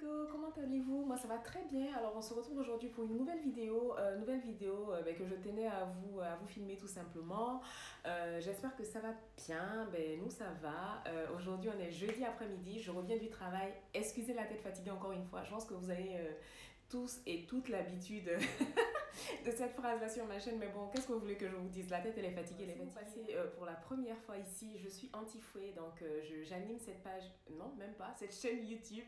Hello, comment allez-vous? Moi ça va très bien. Alors on se retrouve aujourd'hui pour une nouvelle vidéo, que je tenais à vous filmer tout simplement. J'espère que ça va bien. Ben, nous ça va. Aujourd'hui on est jeudi après-midi. Je reviens du travail. Excusez la tête fatiguée encore une fois. Je pense que vous avez tous et toutes l'habitude de cette phrase-là sur ma chaîne. Mais bon, qu'est-ce que vous voulez que je vous dise? La tête, elle est fatiguée, elle est fatiguée. Pour la première fois ici, je suis anti-fouet, donc j'anime cette page, non, même pas, cette chaîne YouTube.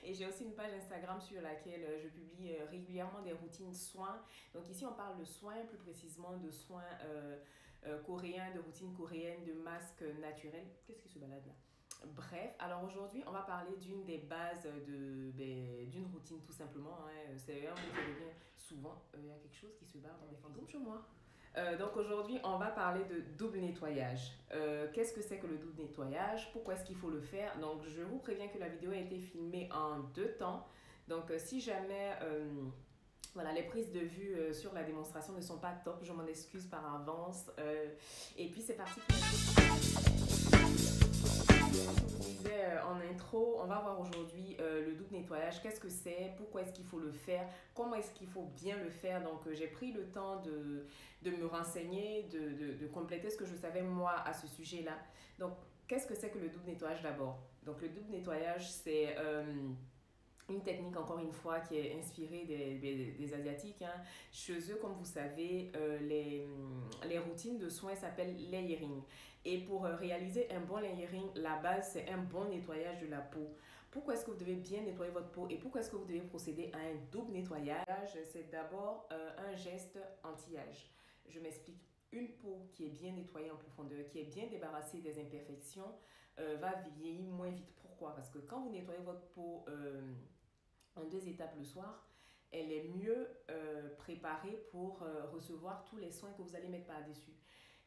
Et j'ai aussi une page Instagram sur laquelle je publie régulièrement des routines soins. Donc ici, on parle de soins, plus précisément de soins coréens, de routines coréennes, de masques naturels. Qu'est-ce qui se balade là? Bref, alors aujourd'hui, on va parler d'une des bases d'une routine tout simplement, hein. C'est un mot qui revient souvent. Il y a quelque chose qui se barre dans les fantômes chez moi. Donc aujourd'hui, on va parler de double nettoyage. Qu'est-ce que c'est que le double nettoyage? Pourquoi est-ce qu'il faut le faire? Donc je vous préviens que la vidéo a été filmée en deux temps. Donc si jamais voilà, les prises de vue sur la démonstration ne sont pas top, je m'en excuse par avance. Et puis c'est parti. Comme je vous disais en intro, on va voir aujourd'hui le double nettoyage. Qu'est-ce que c'est? Pourquoi est-ce qu'il faut le faire? Comment est-ce qu'il faut bien le faire? Donc, j'ai pris le temps de me renseigner, de compléter ce que je savais moi à ce sujet-là. Donc, qu'est-ce que c'est que le double nettoyage d'abord? Donc, le double nettoyage, c'est une technique, encore une fois, qui est inspirée des Asiatiques, hein. Chez eux, comme vous savez, les routines de soins s'appellent layering. Et pour réaliser un bon layering, la base, c'est un bon nettoyage de la peau. Pourquoi est-ce que vous devez bien nettoyer votre peau et pourquoi est-ce que vous devez procéder à un double nettoyage? C'est d'abord un geste anti-âge. Je m'explique. Une peau qui est bien nettoyée en profondeur, qui est bien débarrassée des imperfections, va vieillir moins vite. Pourquoi? Parce que quand vous nettoyez votre peau en deux étapes le soir, elle est mieux préparée pour recevoir tous les soins que vous allez mettre par-dessus.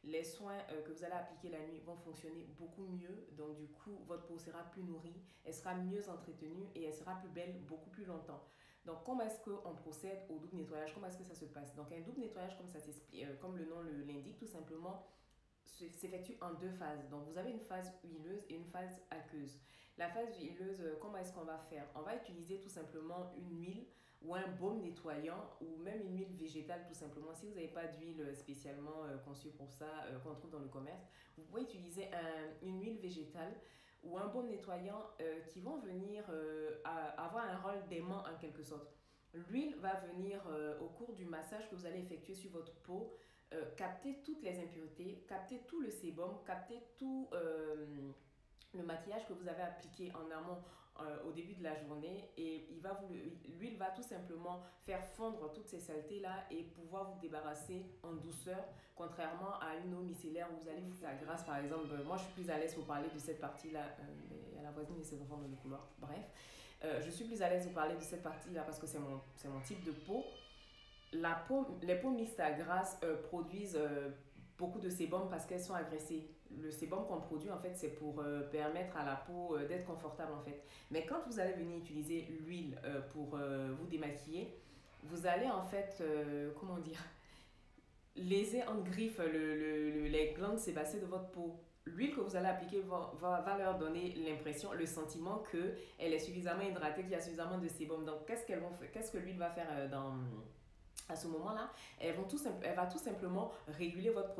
Les soins que vous allez appliquer la nuit vont fonctionner beaucoup mieux. Donc, du coup, votre peau sera plus nourrie, elle sera mieux entretenue et elle sera plus belle beaucoup plus longtemps. Donc, comment est-ce qu'on procède au double nettoyage? Comment est-ce que ça se passe? Donc, un double nettoyage, comme le nom l'indique, tout simplement, s'effectue en deux phases. Donc, vous avez une phase huileuse et une phase aqueuse. La phase huileuse, comment est-ce qu'on va faire? On va utiliser tout simplement une huile ou un baume nettoyant ou même une huile végétale tout simplement. Si vous n'avez pas d'huile spécialement conçue pour ça, qu'on trouve dans le commerce, vous pouvez utiliser une huile végétale ou un baume nettoyant qui vont venir avoir un rôle d'aimant en quelque sorte. L'huile va venir au cours du massage que vous allez effectuer sur votre peau, capter toutes les impuretés, capter tout le sébum, capter tout le maquillage que vous avez appliqué en amont au début de la journée, et l'huile va tout simplement faire fondre toutes ces saletés là et pouvoir vous débarrasser en douceur, contrairement à une eau micellaire où vous allez vous faire grâce. Par exemple, moi je suis plus à l'aise pour parler de cette partie là, il y a la voisine et ses enfants dans le couloir, bref, je suis plus à l'aise pour parler de cette partie là parce que c'est mon type de peau. Les peaux mixtes à grasse produisent beaucoup de sébum parce qu'elles sont agressées. Le sébum qu'on produit, en fait, c'est pour permettre à la peau d'être confortable, en fait. Mais quand vous allez venir utiliser l'huile pour vous démaquiller, vous allez, en fait, comment dire, léser en griffe les glandes sébacées de votre peau. L'huile que vous allez appliquer va leur donner l'impression, le sentiment qu'elle est suffisamment hydratée, qu'il y a suffisamment de sébum. Donc, qu'est-ce que l'huile va faire à ce moment-là? Elle va tout simplement réguler votre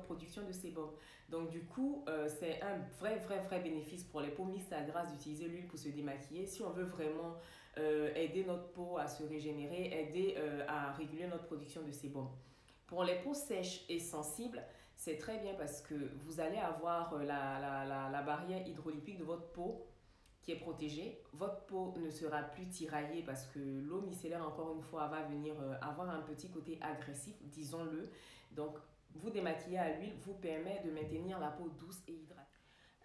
production de sébum. Donc, du coup, c'est un vrai bénéfice pour les peaux mixtes à grasse d'utiliser l'huile pour se démaquiller. Si on veut vraiment aider notre peau à se régénérer, aider à réguler notre production de sébum. Pour les peaux sèches et sensibles, c'est très bien parce que vous allez avoir la barrière hydrolipique de votre peau qui est protégée. Votre peau ne sera plus tiraillée parce que l'eau micellaire, encore une fois, va venir avoir un petit côté agressif, disons-le. Donc, vous démaquiller à l'huile vous permet de maintenir la peau douce et hydratée.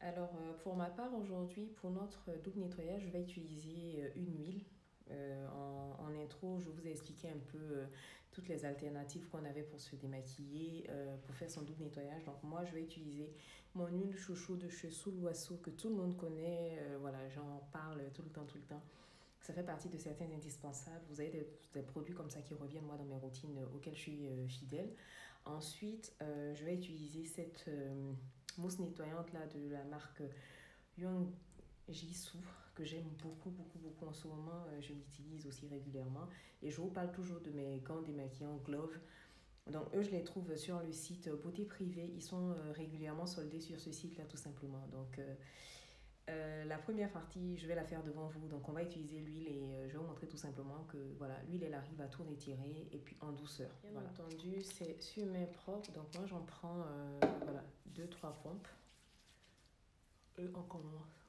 Alors, pour ma part, aujourd'hui, pour notre double nettoyage, je vais utiliser une huile. En intro, je vous ai expliqué un peu toutes les alternatives qu'on avait pour se démaquiller, pour faire son double nettoyage. Donc moi, je vais utiliser mon huile chouchou de chez Sulwhasoo que tout le monde connaît. Voilà, j'en parle tout le temps. Ça fait partie de certains indispensables. Vous avez des produits comme ça qui reviennent moi dans mes routines auxquelles je suis fidèle. Ensuite, je vais utiliser cette mousse nettoyante là de la marque Young Jisoo, que j'aime beaucoup, beaucoup, beaucoup en ce moment. Je l'utilise aussi régulièrement. Et je vous parle toujours de mes gants démaquillants Glove. Donc, eux, je les trouve sur le site Beauté Privée. Ils sont régulièrement soldés sur ce site-là, tout simplement. Donc, la première partie, je vais la faire devant vous. Donc, on va utiliser l'huile et je vais vous montrer tout simplement que voilà, l'huile, elle arrive à tout retirer et puis en douceur. Bien voilà. Entendu, c'est sur main propre. Donc, moi, j'en prends voilà, 2-3 pompes. On commence.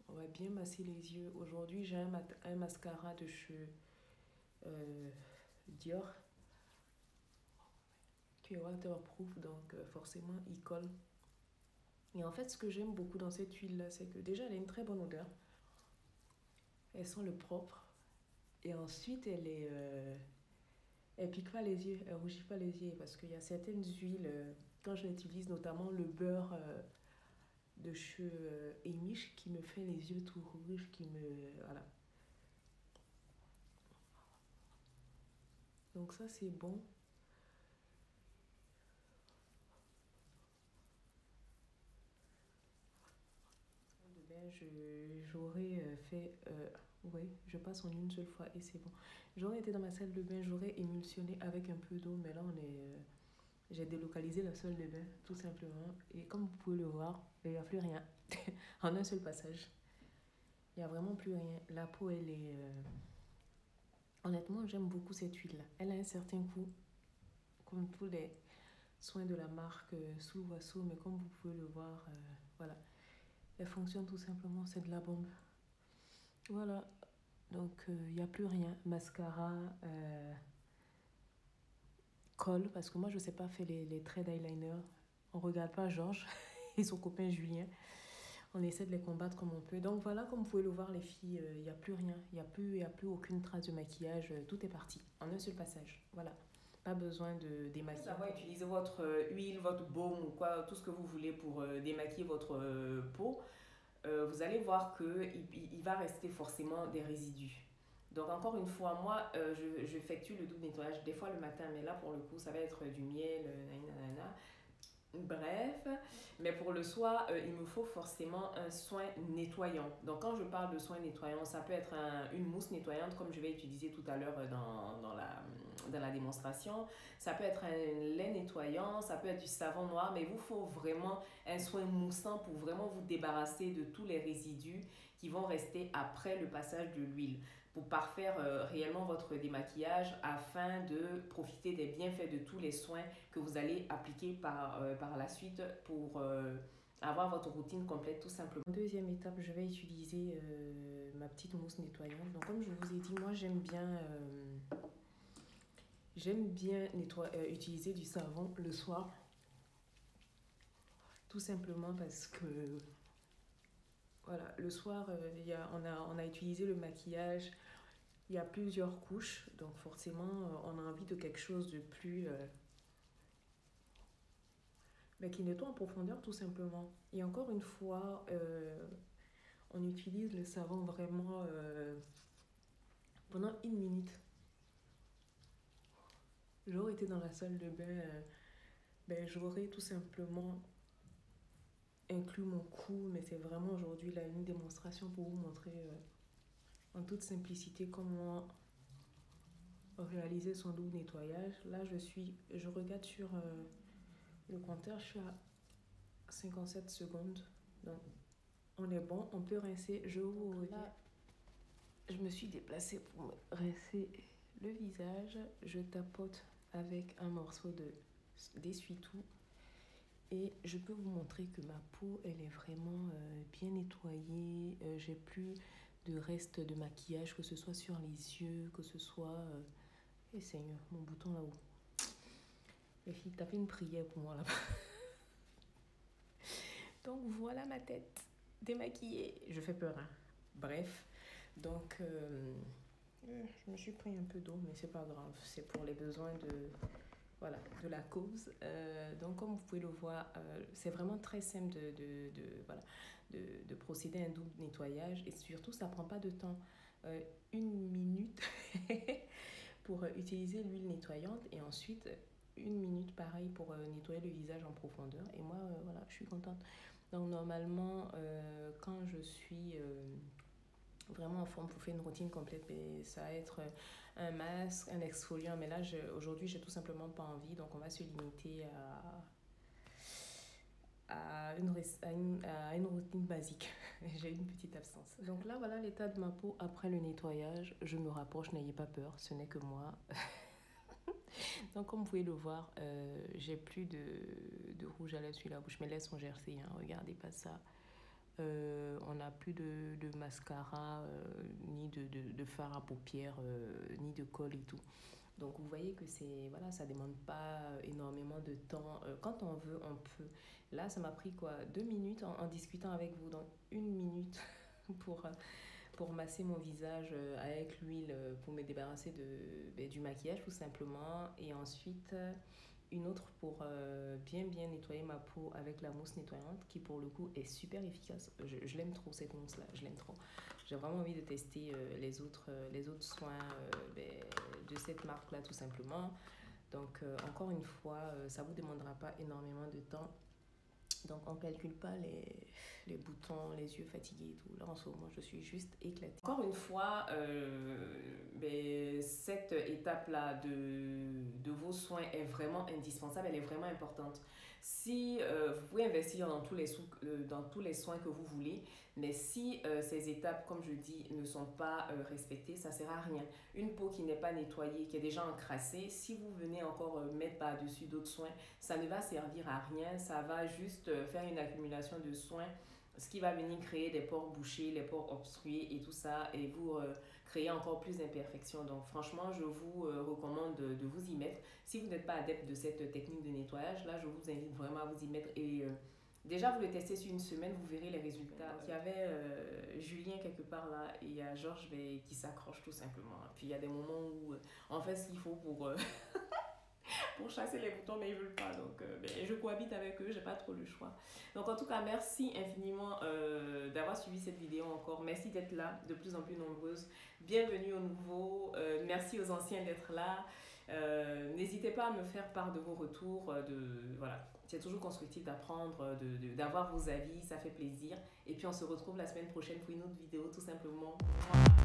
On va bien masser les yeux. Aujourd'hui, j'ai un mascara de chez Dior qui est waterproof, donc forcément, il colle. Et en fait, ce que j'aime beaucoup dans cette huile-là, c'est que déjà, elle a une très bonne odeur. Elle sent le propre. Et ensuite, elle pique pas les yeux, elle rougit pas les yeux. Parce qu'il y a certaines huiles, quand je l'utilise, notamment le beurre de chez Amish, qui me fait les yeux tout rouges, qui me... Voilà. Donc ça, c'est bon. J'aurais fait... oui, je passe en une seule fois et c'est bon. J'aurais été dans ma salle de bain, j'aurais émulsionné avec un peu d'eau, mais là, j'ai délocalisé la salle de bain, tout simplement. Et comme vous pouvez le voir, il n'y a plus rien. En un seul passage. Il n'y a vraiment plus rien. La peau, elle est... Honnêtement, j'aime beaucoup cette huile-là. Elle a un certain coût, comme tous les soins de la marque Sulwhasoo, mais comme vous pouvez le voir, voilà. Elle fonctionne tout simplement, c'est de la bombe. Voilà, donc il n'y a plus rien. Mascara, colle, parce que moi je ne sais pas faire les traits d'eyeliner. On ne regarde pas Georges et son copain Julien. On essaie de les combattre comme on peut. Donc voilà, comme vous pouvez le voir les filles, il n'y a plus rien. Il n'y a plus aucune trace de maquillage. Tout est parti en un seul passage. Voilà. Pas besoin de démaquiller. Vous avez utilisé votre huile, votre baume ou quoi, tout ce que vous voulez pour démaquiller votre peau. Vous allez voir qu'il va rester forcément des résidus. Donc encore une fois, moi, j'effectue le double nettoyage des fois le matin, mais là pour le coup, ça va être du miel, nanana. Bref, mais pour le soir, il me faut forcément un soin nettoyant. Donc quand je parle de soin nettoyant, ça peut être une mousse nettoyante comme je vais utiliser tout à l'heure dans la démonstration. Ça peut être un lait nettoyant, ça peut être du savon noir, mais il vous faut vraiment un soin moussant pour vraiment vous débarrasser de tous les résidus qui vont rester après le passage de l'huile pour parfaire réellement votre démaquillage afin de profiter des bienfaits de tous les soins que vous allez appliquer par la suite pour avoir votre routine complète tout simplement. Deuxième étape, je vais utiliser ma petite mousse nettoyante. Donc comme je vous ai dit, moi j'aime bien utiliser du savon le soir. Tout simplement parce que voilà, le soir, on a utilisé le maquillage. Il y a plusieurs couches, donc forcément, on a envie de quelque chose de plus... mais qui nettoie en profondeur, tout simplement. Et encore une fois, on utilise le savon vraiment pendant 1 minute. J'aurais été dans la salle de bain, j'aurais tout simplement inclus mon cou, mais c'est vraiment aujourd'hui là une démonstration pour vous montrer en toute simplicité comment réaliser son double nettoyage. Là, je regarde sur le compteur, je suis à 57 secondes. Donc, on est bon, on peut rincer. Là, je me suis déplacée pour me rincer le visage. Je tapote avec un morceau d'essuie-tout. Et je peux vous montrer que ma peau, elle est vraiment bien nettoyée. J'ai plus de restes de maquillage, que ce soit sur les yeux, que ce soit... Et Seigneur, mon bouton là-haut. Les filles, tapez une prière pour moi là-bas. Donc voilà ma tête démaquillée. Je fais peur, hein. Bref, donc je me suis pris un peu d'eau, mais c'est pas grave. C'est pour les besoins de la cause. Donc comme vous pouvez le voir, c'est vraiment très simple de procéder à un double nettoyage. Et surtout, ça prend pas de temps. 1 minute pour utiliser l'huile nettoyante et ensuite 1 minute pareil pour nettoyer le visage en profondeur. Et moi, voilà, je suis contente. Donc normalement, quand je suis vraiment en forme pour faire une routine complète, ben, ça va être un masque, un exfoliant. Mais là, aujourd'hui, j'ai tout simplement pas envie. Donc on va se limiter à une routine basique. J'ai une petite absence. Donc là, voilà l'état de ma peau après le nettoyage. Je me rapproche, n'ayez pas peur, ce n'est que moi. Donc comme vous pouvez le voir, j'ai plus de rouge à lèvres sur la bouche. Mes lèvres sont gercées, hein, regardez pas ça. On n'a plus de mascara, ni de fard à paupières, ni de colle et tout. Donc vous voyez que voilà, ça demande pas énormément de temps. Quand on veut, on peut. Là, ça m'a pris quoi, 2 minutes en discutant avec vous. Donc 1 minute pour masser mon visage avec l'huile pour me débarrasser du maquillage tout simplement. Et ensuite, une autre pour bien nettoyer ma peau avec la mousse nettoyante qui pour le coup est super efficace. Je l'aime trop cette mousse là, je l'aime trop. J'ai vraiment envie de tester les autres soins de cette marque là tout simplement. Donc encore une fois, ça vous demandera pas énormément de temps. Donc on ne calcule pas les boutons, les yeux fatigués et tout. Là en ce moment je suis juste éclatée. Encore une fois, cette étape-là de vos soins est vraiment indispensable, elle est vraiment importante. Si vous pouvez investir dans tous les soins que vous voulez, mais si ces étapes, comme je dis, ne sont pas respectées, ça ne sert à rien. Une peau qui n'est pas nettoyée, qui est déjà encrassée, si vous venez encore mettre par-dessus d'autres soins, ça ne va servir à rien, ça va juste faire une accumulation de soins, ce qui va venir créer des pores bouchés, les pores obstrués et tout ça, et vous créer encore plus d'imperfections. Donc franchement, je vous recommande de vous y mettre. Si vous n'êtes pas adepte de cette technique de nettoyage, là, je vous invite vraiment à vous y mettre. Et déjà, vous le testez sur une semaine, vous verrez les résultats. Il y avait Julien quelque part là, et il y a Georges qui s'accroche tout simplement. Puis il y a des moments où on fait ce qu'il faut pour chasser les boutons, mais ils veulent pas. Donc, je cohabite avec eux, j'ai pas trop le choix. Donc, en tout cas, merci infiniment d'avoir suivi cette vidéo encore. Merci d'être là, de plus en plus nombreuses. Bienvenue aux nouveaux. Merci aux anciens d'être là. N'hésitez pas à me faire part de vos retours. Voilà. C'est toujours constructif d'apprendre, d'avoir vos avis, ça fait plaisir. Et puis, on se retrouve la semaine prochaine pour une autre vidéo, tout simplement. Voilà.